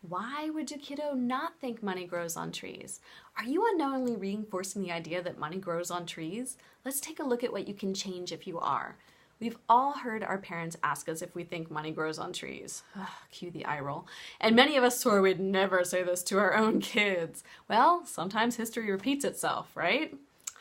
Why would a kiddo not think money grows on trees? Are you unknowingly reinforcing the idea that money grows on trees? Let's take a look at what you can change if you are. We've all heard our parents ask us if we think money grows on trees. Ugh, cue the eye roll. And many of us swore we'd never say this to our own kids. Well, sometimes history repeats itself, right?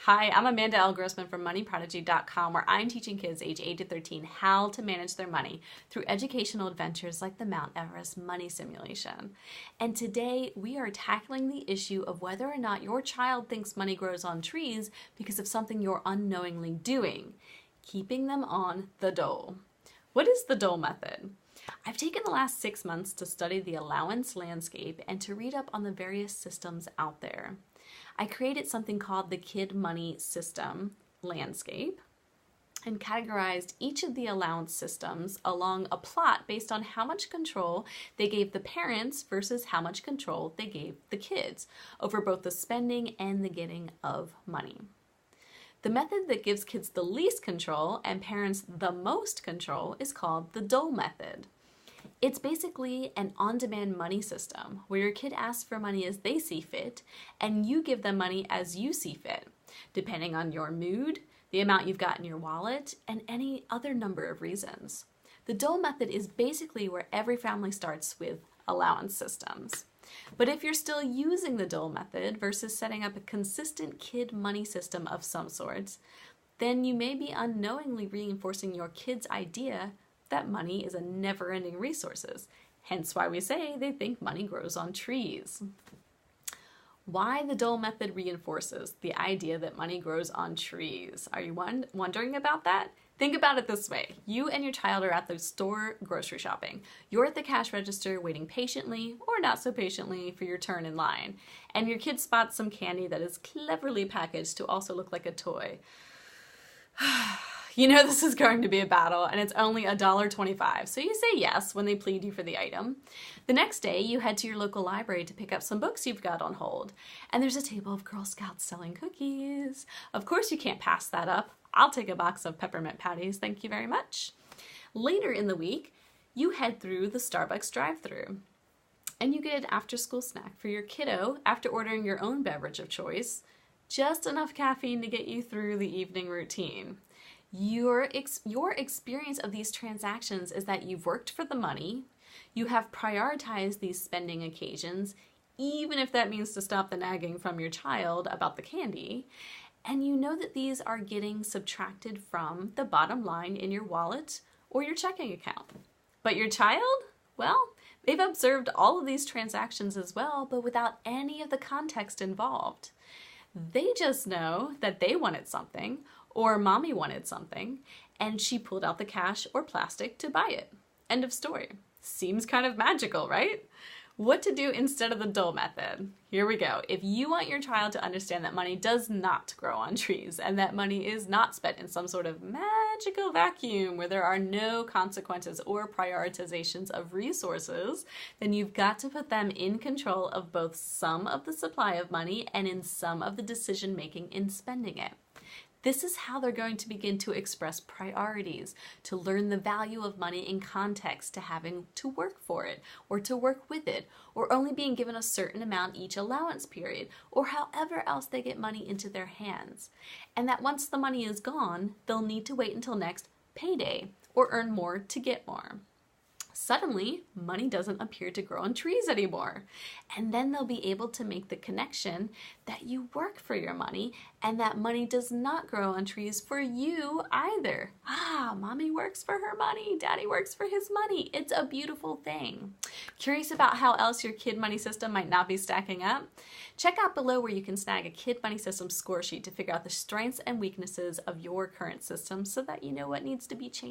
Hi, I'm Amanda L. Grossman from MoneyProdigy.com, where I'm teaching kids age 8 to 13 how to manage their money through educational adventures like the Mount Everest money simulation. And today we are tackling the issue of whether or not your child thinks money grows on trees because of something you're unknowingly doing, keeping them on the dole. What is the dole method? I've taken the last 6 months to study the allowance landscape and to read up on the various systems out there. I created something called the Kid Money System landscape and categorized each of the allowance systems along a plot based on how much control they gave the parents versus how much control they gave the kids over both the spending and the getting of money. The method that gives kids the least control and parents the most control is called the dole method. It's basically an on-demand money system where your kid asks for money as they see fit and you give them money as you see fit, depending on your mood, the amount you've got in your wallet, and any other number of reasons. The dole method is basically where every family starts with allowance systems. But if you're still using the dole method versus setting up a consistent kid money system of some sorts, then you may be unknowingly reinforcing your kid's idea that money is a never-ending resource, hence why we say they think money grows on trees. Why the dole method reinforces the idea that money grows on trees? Are you wondering about that? Think about it this way. You and your child are at the store grocery shopping. You're at the cash register waiting patiently or not so patiently for your turn in line, and your kid spots some candy that is cleverly packaged to also look like a toy. You know this is going to be a battle, and it's only $1.25, so you say yes when they plead you for the item. The next day, you head to your local library to pick up some books you've got on hold, and there's a table of Girl Scouts selling cookies. Of course you can't pass that up. I'll take a box of peppermint patties, thank you very much. Later in the week, you head through the Starbucks drive-thru, and you get an after-school snack for your kiddo after ordering your own beverage of choice, just enough caffeine to get you through the evening routine. Your experience of these transactions is that you've worked for the money, you have prioritized these spending occasions, even if that means to stop the nagging from your child about the candy, and you know that these are getting subtracted from the bottom line in your wallet or your checking account. But your child? Well, they've observed all of these transactions as well, but without any of the context involved. They just know that they wanted something, or mommy wanted something, and she pulled out the cash or plastic to buy it. End of story. Seems kind of magical, right? What to do instead of the dole method? Here we go. If you want your child to understand that money does not grow on trees and that money is not spent in some sort of magical vacuum where there are no consequences or prioritizations of resources, then you've got to put them in control of both some of the supply of money and in some of the decision making in spending it. This is how they're going to begin to express priorities, to learn the value of money in context to having to work for it, or to work with it, or only being given a certain amount each allowance period, or however else they get money into their hands. And that once the money is gone, they'll need to wait until next payday, or earn more to get more. Suddenly, money doesn't appear to grow on trees anymore. And then they'll be able to make the connection that you work for your money and that money does not grow on trees for you either. Mommy works for her money, daddy works for his money. It's a beautiful thing. Curious about how else your kid money system might not be stacking up? Check out below where you can snag a kid money system score sheet to figure out the strengths and weaknesses of your current system so that you know what needs to be changed.